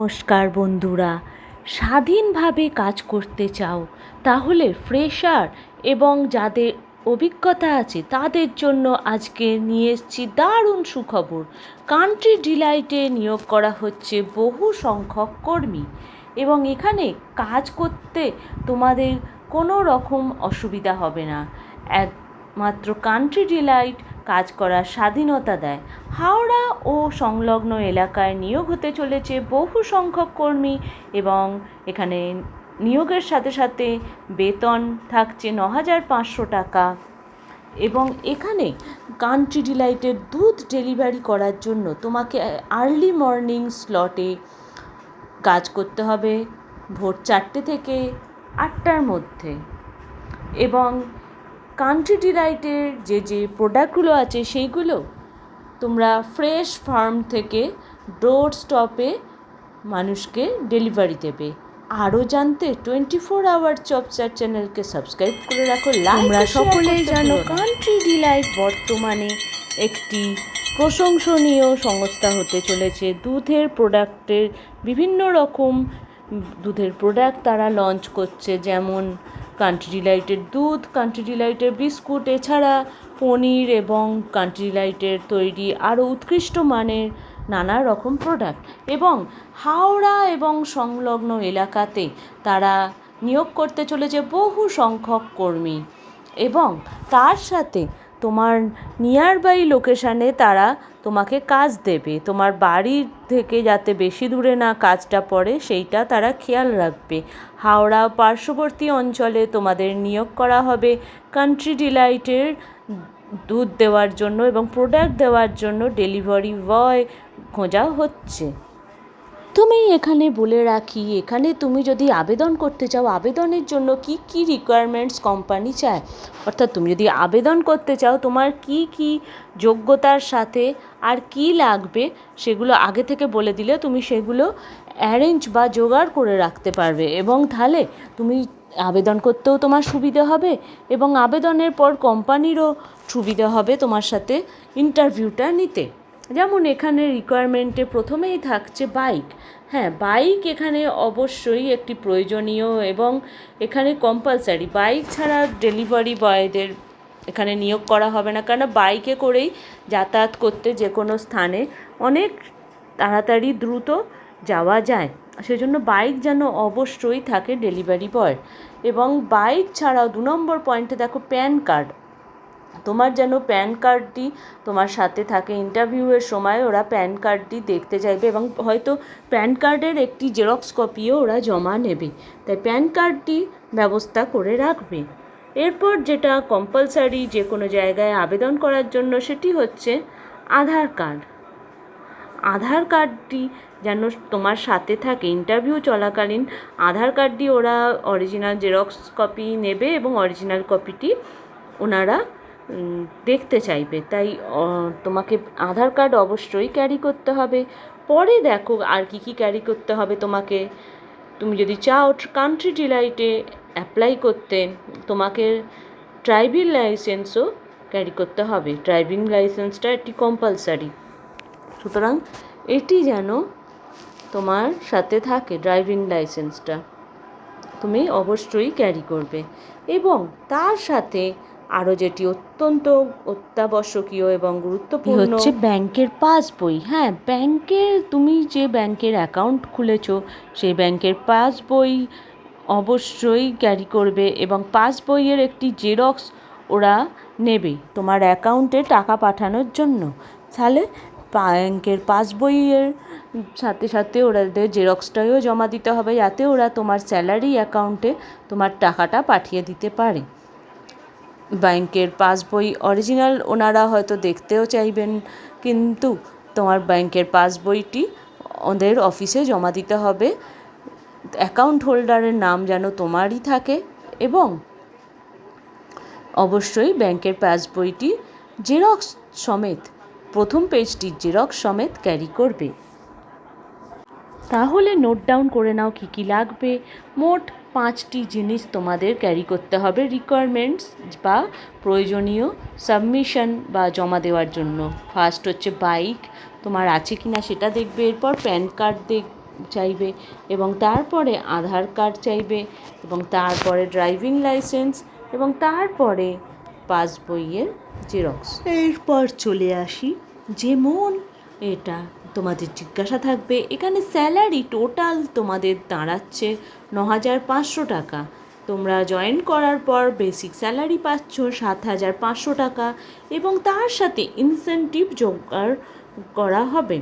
নমস্কার বন্ধুরা, স্বাধীনভাবে কাজ করতে চাও তাহলে ফ্রেশার এবং যাদের অভিজ্ঞতা আছে তাদের জন্য আজকে নিয়ে এসেছি দারুণ সুখবর। কান্ট্রি ডিলাইটে নিয়োগ করা হচ্ছে বহু সংখ্যক কর্মী এবং এখানে কাজ করতে তোমাদের কোনো রকম অসুবিধা হবে না। একমাত্র কান্ট্রি ডিলাইট কাজ করার স্বাধীনতা দেয়। হাওড়া ও সংলগ্ন এলাকায় নিয়োগ হতে চলেছে বহু সংখ্যক কর্মী এবং এখানে নিয়োগের সাথে সাথে বেতন থাকছে 9,500 টাকা এবং এখানে কান্ট্রি ডিলাইটের দুধ ডেলিভারি করার জন্য তোমাকে আর্লি মর্নিং স্লটে কাজ করতে হবে ভোর 4টে থেকে 8টার মধ্যে। এবং কান্ট্রি ডিলাইটের যে প্রোডাক্টগুলো আছে সেইগুলো তোমরা ফ্রেশ ফার্ম থেকে ডোর স্টপে মানুষকে ডেলিভারি দেবে। আরও জানতে 24 আওয়ার জবসার চ্যানেলকে সাবস্ক্রাইব করে রাখো। তোমরা সকলেই জানো কান্ট্রি ডিলাইট বর্তমানে একটি প্রশংসনীয় সংস্থা হতে চলেছে। দুধের প্রোডাক্টের বিভিন্ন রকম দুধের প্রোডাক্ট তারা লঞ্চ করছে, যেমন কান্ট্রি ডিলাইটের দুধ, কান্ট্রি ডিলাইটের বিস্কুট, এছাড়া পনির এবং কান্ট্রি ডিলাইটের তৈরি আরও উৎকৃষ্ট মানের নানা রকম প্রোডাক্ট। এবং হাওড়া এবং সংলগ্ন এলাকাতে তারা নিয়োগ করতে চলেছে বহু সংখ্যক কর্মী এবং তার সাথে তোমার নিয়ার বাই লোকেশানে তারা তোমাকে কাজ দেবে। তোমার বাড়ির থেকে যাতে বেশি দূরে না কাজটা পড়ে সেইটা তারা খেয়াল রাখবে। হাওড়া পার্শ্ববর্তী অঞ্চলে তোমাদের নিয়োগ করা হবে কান্ট্রি ডিলাইটের দুধ দেওয়ার জন্য এবং প্রোডাক্ট দেওয়ার জন্য ডেলিভারি বয় খোঁজা হচ্ছে। তুমি এখানে বলে রাখি, এখানে তুমি যদি আবেদন করতে চাও, আবেদনের জন্য কি কি রিকোয়ারমেন্টস কোম্পানি চায়, অর্থাৎ তুমি যদি আবেদন করতে চাও তোমার কি কি যোগ্যতার সাথে আর কি লাগবে সেগুলো আগে থেকে বলে দিলে তুমি সেগুলো অ্যারেঞ্জ বা জোগাড় করে রাখতে পারবে এবং তাহলে তুমি আবেদন করতেও তোমার সুবিধে হবে এবং আবেদনের পর কোম্পানিরও সুবিধা হবে তোমার সাথে ইন্টারভিউটা নিতে। যেমন এখানে রিকোয়ারমেন্টে প্রথমেই থাকছে বাইক। হ্যাঁ, বাইক এখানে অবশ্যই একটি প্রয়োজনীয় এবং এখানে কম্পালসারি। বাইক ছাড়া ডেলিভারি বয়দের এখানে নিয়োগ করা হবে না, কারণ বাইকে করেই যাতায়াত করতে যে কোনো স্থানে অনেক তাড়াতাড়ি দ্রুত যাওয়া যায়, সেজন্য বাইক যেন অবশ্যই থাকে ডেলিভারি বয়। এবং বাইক ছাড়াও 2 নম্বর পয়েন্টে দেখো প্যান কার্ড। তোমার যেন প্যান কার্ডটি তোমার সাথে থাকে। ইন্টারভিউয়ের সময় ওরা প্যান কার্ডটি দেখতে চাইবে এবং হয়তো প্যান কার্ডের একটি জেরক্স কপিও ওরা জমা নেবে, তাই প্যান কার্ডটি ব্যবস্থা করে রাখবে। এরপর যেটা কম্পালসারি যে কোনো জায়গায় আবেদন করার জন্য সেটি হচ্ছে আধার কার্ড। আধার কার্ডটি যেন তোমার সাথে থাকে। ইন্টারভিউ চলাকালীন আধার কার্ডটি ওরা অরিজিনাল জেরক্স কপি নেবে এবং অরিজিনাল কপিটি ওনারা দেখতে চাইবে, তাই তোমাকে আধার কার্ড অবশ্যই ক্যারি করতে হবে। পরে দেখো আর কি কি ক্যারি করতে হবে তোমাকে। তুমি যদি চাও কান্ট্রি ডিলাইটে অ্যাপ্লাই করতে, তোমাকে ড্রাইভিং লাইসেন্সও ক্যারি করতে হবে। ড্রাইভিং লাইসেন্সটা একটি কম্পালসারি, সুতরাং এটি যেন তোমার সাথে থাকে। ড্রাইভিং লাইসেন্সটা তুমি অবশ্যই ক্যারি করবে এবং তার সাথে আরও যেটি অত্যন্ত অত্যাবশ্যকীয় এবং গুরুত্বপূর্ণ হচ্ছে ব্যাংকের পাসবই। হ্যাঁ, ব্যাংকের তুমি যে ব্যাংকের অ্যাকাউন্ট খুলেছো সেই ব্যাংকের পাসবই অবশ্যই ক্যারি করবে এবং পাসবইয়ের একটি জেরক্স ওরা নেবে তোমার অ্যাকাউন্টে টাকা পাঠানোর জন্য। তাহলে ব্যাংকের পাসবইয়ের সাথে সাথে ওদের জেরক্সটাও জমা দিতে হবে, যাতে ওরা তোমার স্যালারি অ্যাকাউন্টে তোমার টাকাটা পাঠিয়ে দিতে পারে। ব্যাংকের পাসবই অরিজিনাল ওনারা হয়তো দেখতেও চাইবেন, কিন্তু তোমার ব্যাংকের পাসবইটি ওদের অফিসে জমা দিতে হবে। অ্যাকাউন্ট হোল্ডারের নাম যেন তোমারই থাকে এবং অবশ্যই ব্যাংকের পাসবইটি জেরক্স সমেত, প্রথম পেজটির জেরক্স সমেত ক্যারি করবে। তাহলে নোট ডাউন করে নাও কী কী লাগবে। মোট 5টি জিনিস তোমাদের ক্যারি করতে হবে রিকোয়ারমেন্টস বা প্রয়োজনীয় সাবমিশন বা জমা দেওয়ার জন্য। ফার্স্ট হচ্ছে বাইক তোমার আছে কি না সেটা দেখবে, এরপর প্যান কার্ড চাইবে, এবং তারপরে আধার কার্ড চাইবে, এবং তারপরে ড্রাইভিং লাইসেন্স, এবং তারপরে পাসবইয়ের জেরক্স। এরপর চলে আসি যেমন এটা তোমাদের জিজ্ঞাসা থাকবে এখানে স্যালারি টোটাল তোমাদের দাঁড়াচ্ছে 9,500 টাকা। তোমরা জয়েন করার পর বেসিক স্যালারি পাচ্ছ 7,500 টাকা, এবং তার সাথে ইনসেনটিভ জোগাড় করা হবে।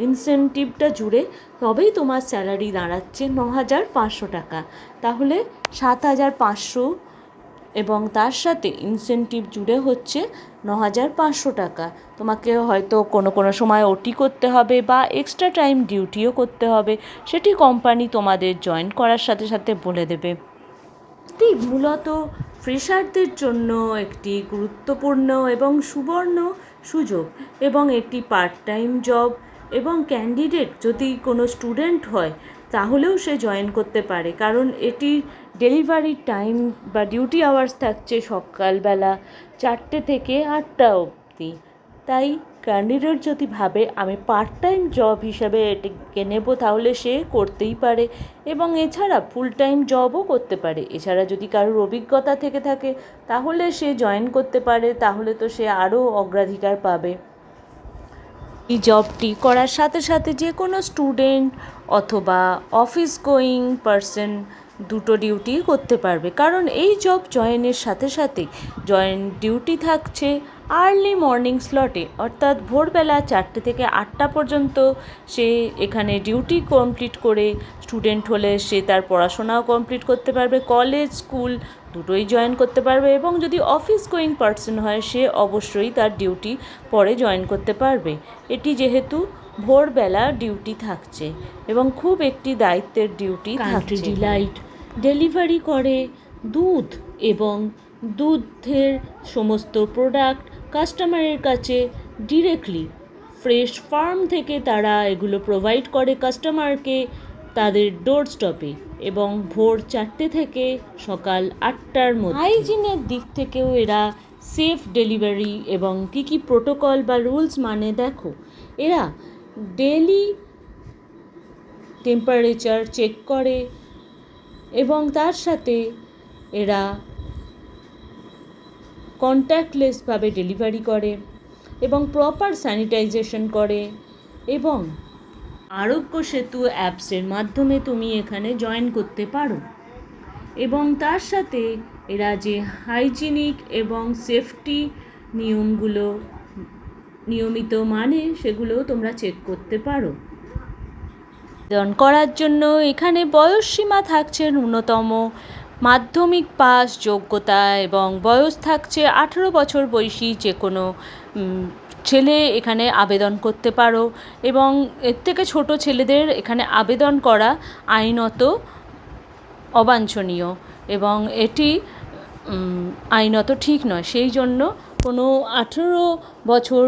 ইনসেনটিভটা জুড়ে তবেই তোমার স্যালারি দাঁড়াচ্ছে 9,500 টাকা। তাহলে 7,500 এবং তার সাথে ইনসেনটিভ জুড়ে হচ্ছে 9,500 টাকা। তোমাকে হয়তো কোনো সময় ওটি করতে হবে বা এক্সট্রা টাইম ডিউটিও করতে হবে, সেটি কোম্পানি তোমাদের জয়েন করার সাথে সাথে বলে দেবে। এটি মূলত ফ্রেশারদের জন্য একটি গুরুত্বপূর্ণ এবং সুবর্ণ সুযোগ, এবং এটি পার্ট টাইম জব, এবং ক্যান্ডিডেট যদি কোনো স্টুডেন্ট হয় তাহলেও সে জয়েন করতে পারে, কারণ এটি ডেলিভারি টাইম বা ডিউটি আওয়ার্স থাকছে সকালবেলা 4টে থেকে 8টা অবধি। তাই ক্যান্ডিডেট যদি ভাবে আমি পার্ট টাইম জব হিসাবে এটিকে নেব, তাহলে সে করতেই পারে, এবং এছাড়া ফুল টাইম জবও করতে পারে। এছাড়া যদি কারোর অভিজ্ঞতা থেকে থাকে তাহলে সে জয়েন করতে পারে, তাহলে তো সে আরও অগ্রাধিকার পাবে। এই জবটি করার সাথে সাথে যে কোনো স্টুডেন্ট অথবা অফিস গোয়িং পারসন দুটো ডিউটি করতে পারবে, কারণ এই জব জয়েনের সাথে সাথে ডিউটি থাকছে আর্লি মর্নিং স্লটে, অর্থাৎ ভোরবেলা 4টে থেকে 8টা পর্যন্ত সে এখানে ডিউটি কমপ্লিট করে, স্টুডেন্ট হলে সে তার পড়াশোনাও কমপ্লিট করতে পারবে, কলেজ স্কুল দুটোই জয়েন করতে পারবে, এবং যদি অফিস গোয়িং পারসন হয় সে অবশ্যই তার ডিউটি পরে জয়েন করতে পারবে। এটি যেহেতু ভোরবেলা ডিউটি থাকছে এবং খুব একটি দায়িত্বের ডিউটি থাকছে। ডিলাইট ডেলিভারি করে দুধ এবং দুধের সমস্ত প্রোডাক্ট কাস্টমারের কাছে ডিরেক্টলি ফ্রেশ ফার্ম থেকে তারা এগুলো প্রোভাইড করে কাস্টমারকে তাদের ডোর স্টপে, এবং ভোর 4টে থেকে সকাল 8টার মধ্যে। হাইজিনের দিক থেকেও এরা সেফ ডেলিভারি, এবং কী প্রোটোকল বা রুলস মানে দেখো, এরা ডেলি টেম্পারেচার চেক করে, এবং তার সাথে এরা কন্ট্যাক্টলেসভাবে ডেলিভারি করে, এবং প্রপার স্যানিটাইজেশন করে, এবং আরোগ্য সেতু অ্যাপসের মাধ্যমে তুমি এখানে জয়েন করতে পারো, এবং তার সাথে এরা যে হাইজিনিক এবং সেফটি নিয়মগুলো নিয়মিত মানে সেগুলোও তোমরা চেক করতে পারো। আবেদন করার জন্য এখানে বয়সসীমা থাকছে ন্যূনতম মাধ্যমিক পাস যোগ্যতা, এবং বয়স থাকছে 18 বছর বয়সী যে কোনো ছেলে এখানে আবেদন করতে পারো, এবং এর থেকে ছোট ছেলেদের এখানে আবেদন করা আইনত অবাঞ্ছনীয়, এবং এটি আইনত ঠিক নয়। সেই জন্য কোনো 18 বছর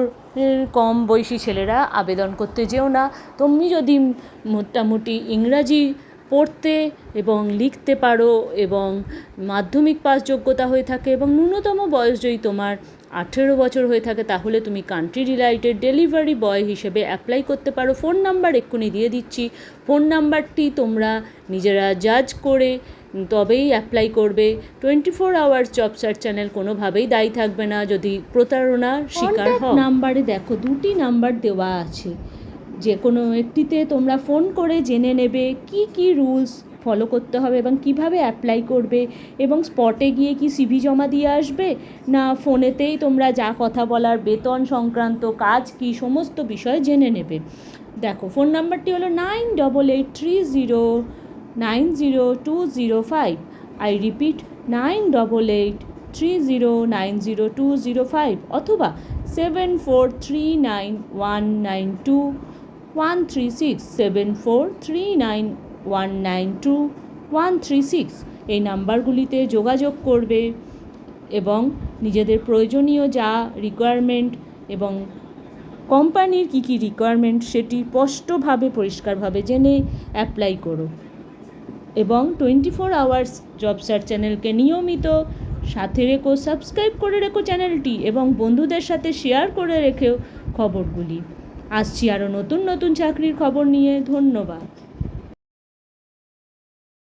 কম বয়সী ছেলেরা আবেদন করতে যেও না। তুমি যদি মোটামুটি ইংরাজি পড়তে এবং লিখতে পারো, এবং মাধ্যমিক পাস যোগ্যতা হয়ে থাকে, এবং ন্যূনতম বয়স যদি তোমার 18 বছর হয়ে থাকে, তাহলে তুমি কান্ট্রি ডিলাইটের ডেলিভারি বয় হিসেবে অ্যাপ্লাই করতে পারো। ফোন নাম্বার এক্ষুনি দিয়ে দিচ্ছি, ফোন নাম্বারটি তোমরা নিজেরা জাজ করে তবেই অ্যাপ্লাই করবে। 24 আওয়ার্স জব সার্চ চ্যানেল কোনোভাবেই দায়ী থাকবে না যদি প্রতারণার শিকার হও। নাম্বারে দেখো 2টি নাম্বার দেওয়া আছে, যে কোনো একটিতে তোমরা ফোন করে জেনে নেবে কি রুলস ফলো করতে হবে এবং কিভাবে অ্যাপ্লাই করবে, এবং স্পটে গিয়ে কি সিভি জমা দিয়ে আসবে, না ফোনেতেই তোমরা যা কথা বলার বেতন সংক্রান্ত কাজ কি সমস্ত বিষয় জেনে নেবে। দেখো ফোন নাম্বারটি হলো 9883090205। আই রিপিট 9883090205, অথবা 7439192136 7439192136 এই নাম্বারগুলিতে যোগাযোগ করবে, এবং নিজেদের প্রয়োজনীয় যা রিকোয়ারমেন্ট এবং কোম্পানির কী রিকোয়ারমেন্ট সেটি স্পষ্টভাবে পরিষ্কারভাবে জেনে অ্যাপ্লাই করো, এবং 24 আওয়ার্স জব সার্চ চ্যানেলকে নিয়মিত সাথে রেখো, সাবস্ক্রাইব করে রেখো চ্যানেলটি, এবং বন্ধুদের সাথে শেয়ার করে রেখেও খবরগুলি। আসছি আরও নতুন চাকরির খবর নিয়ে। ধন্যবাদ।